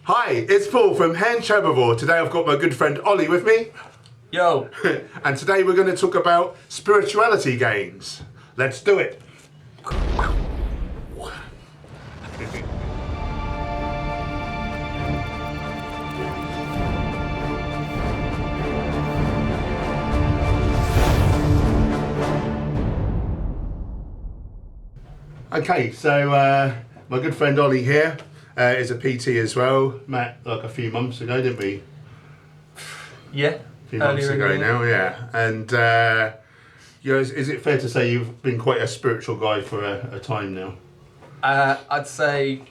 Hi, it's Paul from Hen Herbivore. Today I've got my good friend Ollie with me. Yo! And today we're going to talk about spirituality games. Let's do it. Okay, so my good friend Ollie here is a PT as well. Met like a few months ago, didn't we? Yeah. A few months ago now, yeah. And is it fair to say you've been quite a spiritual guy for a time now? I'd say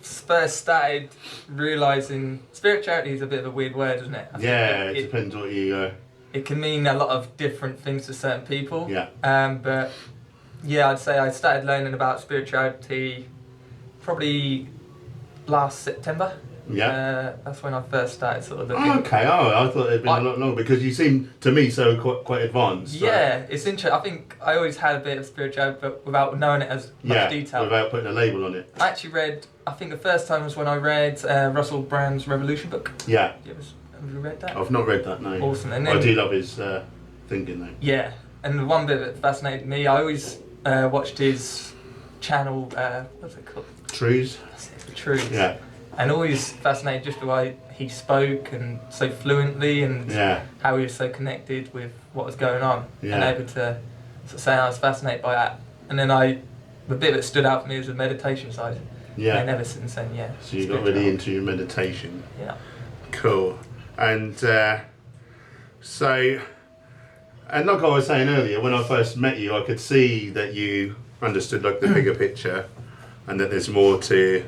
first started realising spirituality is a bit of a weird word, isn't it? It depends what you... It can mean a lot of different things to certain people. Yeah. But yeah, I'd say I started learning about spirituality probably last September. Yeah. That's when I first started sort of looking. Oh, okay. I thought it'd been a lot longer because you seem to me so quite advanced. So. Yeah, it's interesting. I think I always had a bit of spirituality, but without knowing it as much detail. Without putting a label on it. I actually read. I think the first time was when I read Russell Brand's Revolution book. Yeah. Have you read that? I've not read that. No. Awesome. And then, I do love his thinking though. Yeah, and the one bit that fascinated me, I always watched his channel. What's it called? Truths. Truths. Yeah. And always fascinated just the way he spoke and so fluently and how he was so connected with what was going on and able to sort of say I was fascinated by that. And then the bit that stood out for me was the meditation side. Yeah. And ever since then, yeah. So you got really into your meditation. Yeah. Cool. And and like I was saying earlier, when I first met you, I could see that you understood like the bigger picture and that there's more to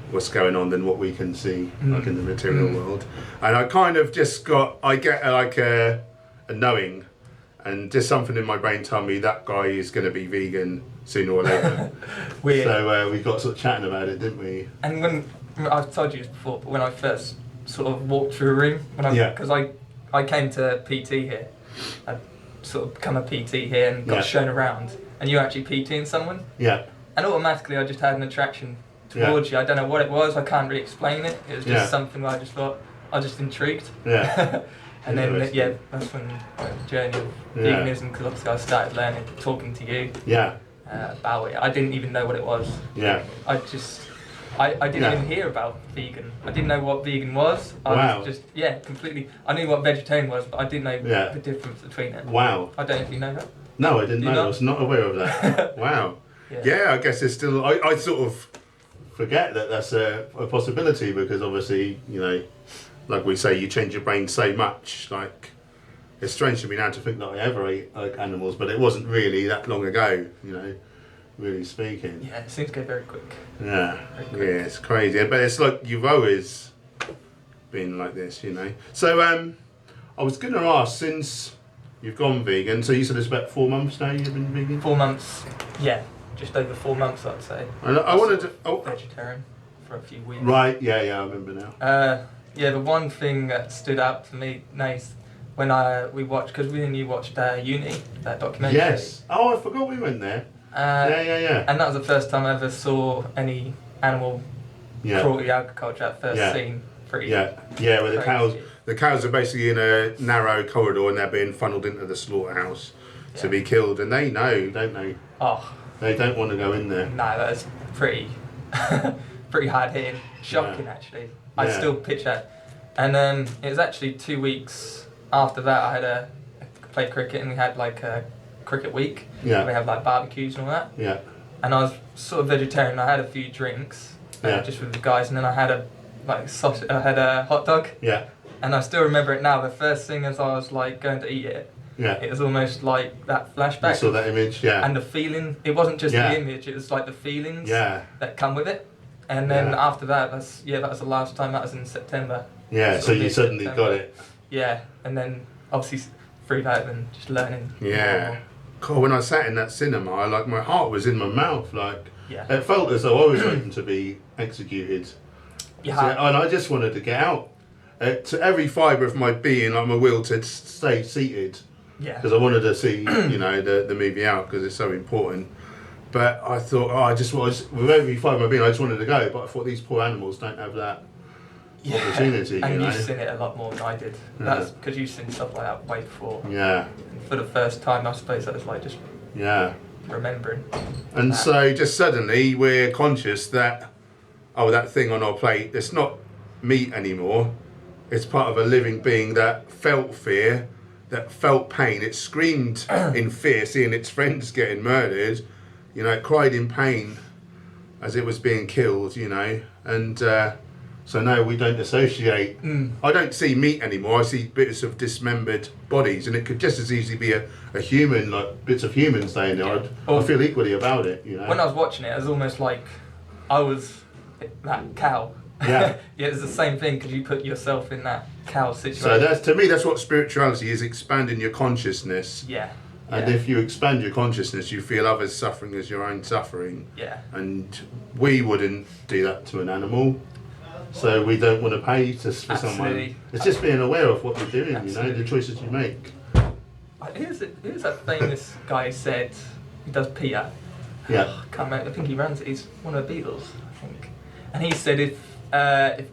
what's going on than what we can see like in the material world. And I kind of just I get like a knowing and just something in my brain told me that guy is going to be vegan sooner or later. Weird. So we got sort of chatting about it, didn't we? And when I've told you this before, but when I first sort of walked through a room, because I came to PT here, I'd sort of become a PT here and got shown around, and you were actually PTing someone. Yeah. And automatically I just had an attraction towards you. I don't know what it was, I can't really explain it. It was just something where I just thought, I was just intrigued. Yeah. And then, that's when the journey of veganism, because obviously I started learning, talking to you about it. I didn't even know what it was. Yeah. I didn't even hear about vegan. I didn't know what vegan was. I was just, completely. I knew what vegetarian was, but I didn't know the difference between it. Wow. I don't know if you know that. No, I didn't know. I was not aware of that. Wow. Yeah, I guess it's still, I sort of forget that that's a possibility because obviously, like we say, you change your brain so much. Like, it's strange to me now to think that I ever ate like animals, but it wasn't really that long ago, really speaking. Yeah, it seems to go very quick. Yeah, it's crazy. But it's like you've always been like this, So I was going to ask, since you've gone vegan, so you said it's about 4 months now you've been vegan? 4 months, yeah. Just over 4 months, I'd say. And I wanted to... vegetarian for a few weeks. Right, I remember now. The one thing that stood out to me, nice, when we watched, because we and you watched Uni, that documentary. Yes. Oh, I forgot we went there. And that was the first time I ever saw any animal cruelty agriculture at first scene. Pretty where the cows are basically in a narrow corridor and they're being funneled into the slaughterhouse to be killed, and they know, don't they? Oh. They don't want to go in there. No, that was pretty hard hitting, shocking actually. I still picture it. And it was actually 2 weeks after that I played cricket, and we had like a cricket week. Yeah. We have like barbecues and all that. Yeah. And I was sort of vegetarian. I had a few drinks, just with the guys, and then I had a hot dog. Yeah. And I still remember it now. The first thing as I was like going to eat it. Yeah. It was almost like that flashback. I saw that image, And the feeling, it wasn't just the image, it was like the feelings that come with it. And then after that, that was the last time, that was in September. Yeah, so you suddenly got it. Yeah, and then obviously through that and just learning. Yeah. God, when I sat in that cinema, my heart was in my mouth, it felt as though I was waiting to be executed. Yeah. And I just wanted to get out. To every fibre of my being, my will to stay seated. Yeah. Because I wanted to see, the movie out because it's so important. But I thought, with every fibre of my being, I just wanted to go. But I thought these poor animals don't have that opportunity. And you know? you've seen it a lot more than I did. That's because you've seen stuff like that way before. Yeah. And for the first time, I suppose that was like just remembering. And so just suddenly we're conscious that, that thing on our plate, it's not meat anymore. It's part of a living being that felt fear, that felt pain. It screamed in fear, seeing its friends getting murdered. You know, it cried in pain as it was being killed, you know. And so now we don't associate. I don't see meat anymore. I see bits of dismembered bodies, and it could just as easily be a human, like bits of humans laying there. I feel equally about it, you know. When I was watching it, it was almost like I was that cow. Yeah. Yeah, it's the same thing because you put yourself in that cow situation. So to me, that's what spirituality is: expanding your consciousness. Yeah. And if you expand your consciousness, you feel others' suffering as your own suffering. Yeah. And we wouldn't do that to an animal, so we don't want to pay for someone. It's just being aware of what you're doing, you know, the choices you make. Here's that famous guy who said, he does Peter. Yeah. I can't remember, I think he runs it. He's one of the Beatles, I think. And he said if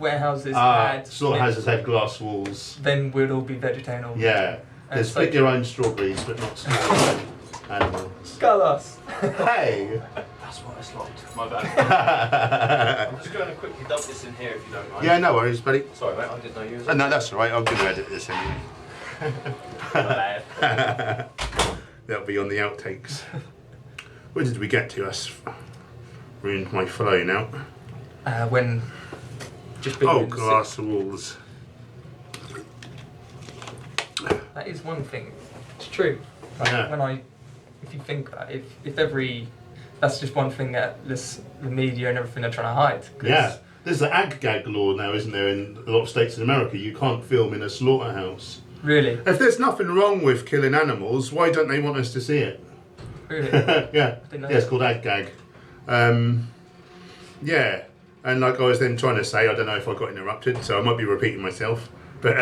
warehouses had slaughterhouses had glass walls, then we'd all be vegetarian. Yeah. There's pick your own strawberries, but not slaughter animals. Colours. Hey. That's what it's locked. My bad. I'm just going to quickly dump this in here if you don't mind. Yeah, no worries, buddy. Sorry, mate. I didn't know you was. No, that's all right. I'm going to edit this anyway. My bad. That'll be on the outtakes. Where did we get to? Us ruined my flow now. When just glass walls. That is one thing. It's true. Like when if you think about it, that's just one thing that the media and everything are trying to hide. Yeah. There's the ag-gag law now, isn't there, in a lot of states in America? You can't film in a slaughterhouse. Really? If there's nothing wrong with killing animals, why don't they want us to see it? Really? Yeah. It's called ag-gag. Yeah. And like I was then trying to say, I don't know if I got interrupted, so I might be repeating myself, but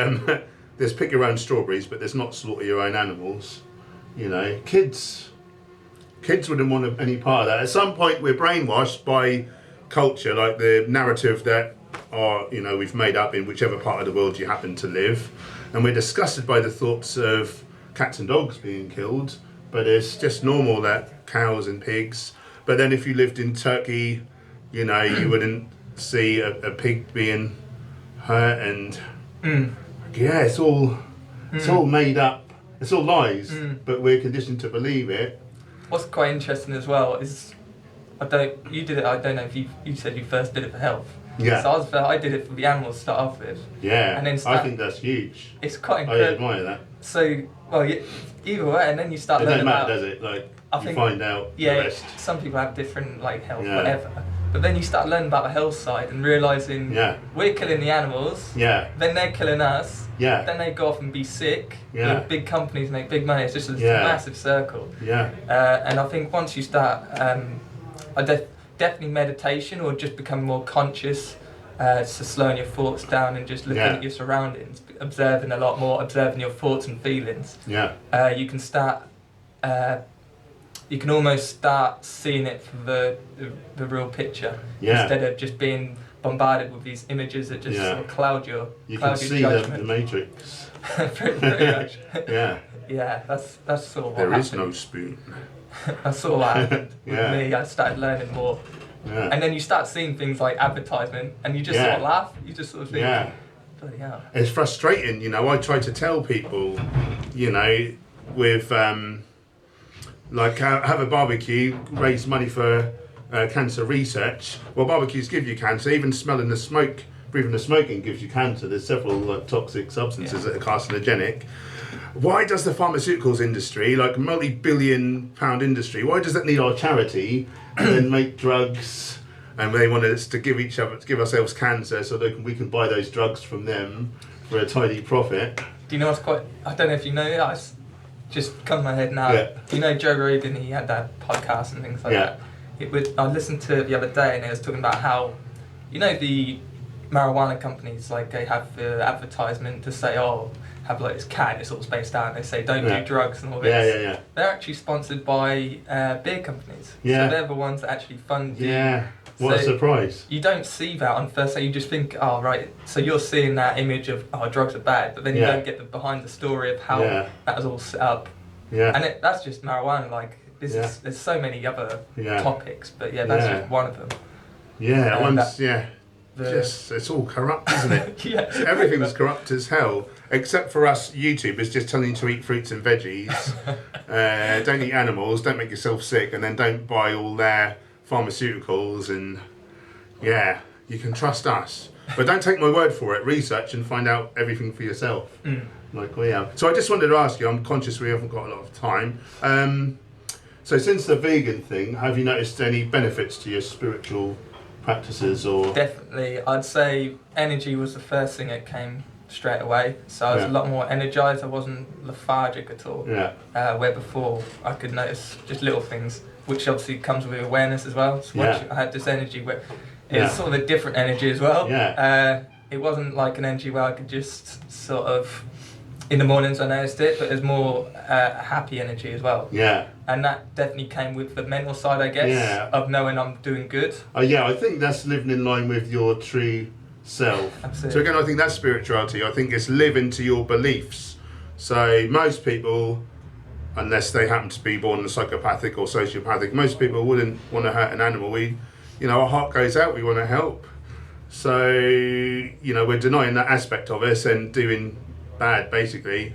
there's pick your own strawberries, but there's not slaughter your own animals. You know, kids wouldn't want any part of that. At some point, we're brainwashed by culture, like the narrative that we've made up in whichever part of the world you happen to live, and we're disgusted by the thoughts of cats and dogs being killed. But it's just normal that cows and pigs. But then if you lived in Turkey, you know, you wouldn't see a pig being hurt, and it's all made up. It's all lies, but we're conditioned to believe it. What's quite interesting as well is, I don't know if you said you first did it for health. Yeah. So I did it for the animals to start off with. Yeah. And then I think that's huge. It's quite incredible. I admire that. So, either way, and then you start learning about... It about... doesn't matter, does it? Like, you find out the rest. Some people have different, like, health, whatever. But then you start learning about the health side and realising we're killing the animals, then they're killing us, then they go off and be sick, big companies make big money, it's just a massive circle. And I think once you start, definitely meditation or just become more conscious, so slowing your thoughts down and just looking at your surroundings, observing a lot more, observing your thoughts and feelings, you can start... you can almost start seeing it for the real picture instead of just being bombarded with these images that just sort of cloud your You can see the Matrix. pretty much. Yeah, that's sort of what There happened. is no spoon. That's sort of what happened with me. I started learning more. And then you start seeing things like advertisement and you just sort of laugh. You just sort of think, bloody hell. It's frustrating, you know. I try to tell people, you know, with... like have a barbecue, raise money for cancer research. Well, barbecues give you cancer. Even smelling the smoke, breathing the smoking gives you cancer. There's several toxic substances that are carcinogenic. Why does the pharmaceuticals industry, like multi-billion pound industry, why does that need our charity and then make drugs? And they want us to give ourselves cancer so that we can buy those drugs from them for a tidy profit. Do you know what's quite? I don't know if you know it. Just come to my head now. You know Joe Rogan, he had that podcast and things like that. I listened to it the other day and it was talking about how, you know, the marijuana companies, like they have the advertisement to say, have like this cat, it's all spaced out, and they say don't do drugs and all this. They're actually sponsored by beer companies. So they're the ones that actually fund What a surprise. You don't see that on first day, you just think, oh right, so you're seeing that image of, oh, drugs are bad, but then you don't get the behind the story of how that was all set up. Yeah. And that's just marijuana, like, there's so many other topics, but that's just one of them. Yeah, it's all corrupt, isn't it? Everything was corrupt as hell, except for us YouTubers just telling you to eat fruits and veggies, don't eat animals, don't make yourself sick, and then don't buy all their pharmaceuticals, and you can trust us. But don't take my word for it, research and find out everything for yourself. Like we have. So I just wanted to ask you, I'm conscious we haven't got a lot of time. So since the vegan thing, have you noticed any benefits to your spiritual practices? Or definitely, I'd say energy was the first thing that came straight away. So I was a lot more energized. I wasn't lethargic at all. Where before I could notice just little things, which obviously comes with awareness as well. So once I had this energy, where it was sort of a different energy as well. It wasn't like an energy where I could just sort of, in the mornings I noticed it, but there's more happy energy as well. And that definitely came with the mental side, I guess, of knowing I'm doing good. I think that's living in line with your true self. Absolutely. So again, I think that's spirituality. I think it's living to your beliefs. So most people, unless they happen to be born psychopathic or sociopathic, most people wouldn't want to hurt an animal. Our heart goes out, we want to help. So, we're denying that aspect of us and doing bad, basically.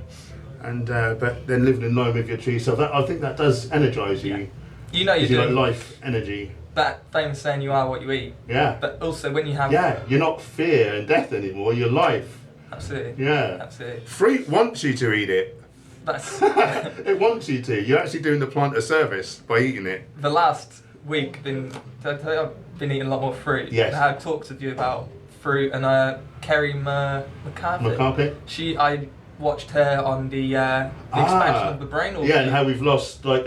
And but then living in line with your true self, I think that does energise you. You're doing life energy. That famous saying, you are what you eat. But also when you have... you're not fear and death anymore, you're life. Absolutely. Absolutely. Fruit wants you to eat it. It wants you to. You're actually doing the plant a service by eating it. The last week, I've been eating a lot more fruit. Yes. I had talks with you about fruit, and Kerry McCarthy. I watched her on the expansion of the brain organ. And how we've lost like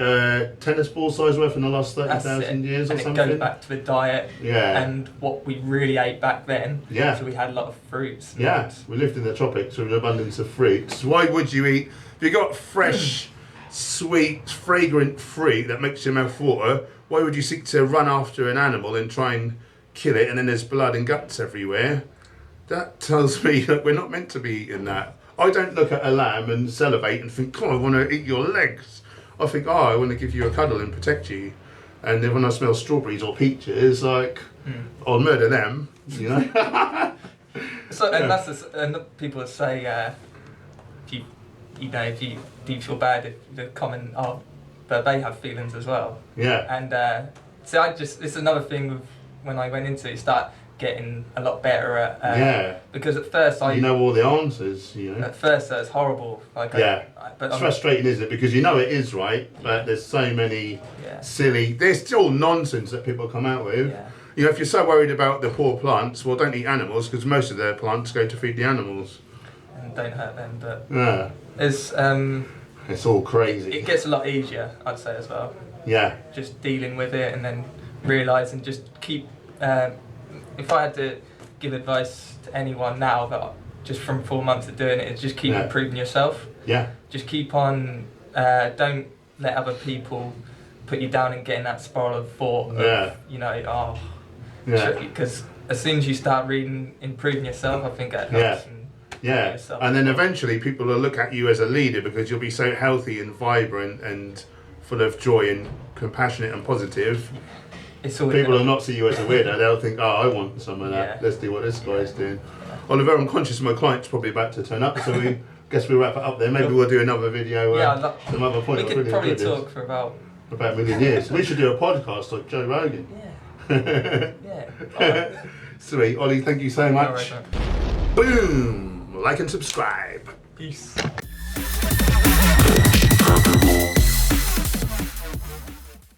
tennis ball size worth in the last 30,000 years or something. And it goes back to the diet and what we really ate back then. So we had a lot of fruits. We lived in the tropics with an abundance of fruits. Why would you eat, if you got fresh, sweet, fragrant fruit that makes your mouth water, why would you seek to run after an animal and try and kill it, and then there's blood and guts everywhere? That tells me that we're not meant to be eating that. I don't look at a lamb and salivate and think, I want to eat your legs. I think, I want to give you a cuddle and protect you. And then when I smell strawberries or peaches, like, I'll murder them, So, and and people that say, if you do feel bad, if the common, but they have feelings as well. And so it's another thing with when I went into it, start getting a lot better at because at first all the answers, At first it's horrible. But it's frustrating, isn't it? Because it is right, but there's so many there's still nonsense that people come out with. If you're so worried about the poor plants, well, don't eat animals, because most of their plants go to feed the animals. And don't hurt them, but it's all crazy. It gets a lot easier, I'd say, as well. Just dealing with it and then realising, just keep... if I had to give advice to anyone now, that just from 4 months of doing it, is just keep improving yourself. Just keep on, don't let other people put you down and get in that spiral of thought of, because as soon as you start reading, improving yourself, I think that helps. And then eventually people will look at you as a leader, because you'll be so healthy and vibrant and full of joy and compassionate and positive. People will not see you as a weirdo. They'll think, I want some of that. Let's do what this guy's doing. Oliver, I'm conscious my client's probably about to turn up, so we guess we'll wrap it up there. Maybe we'll do another video. Some other point. We could probably talk for about a million years. We should do a podcast like Joe Rogan. Sweet. Ollie, thank you so much. Boom! Like and subscribe. Peace.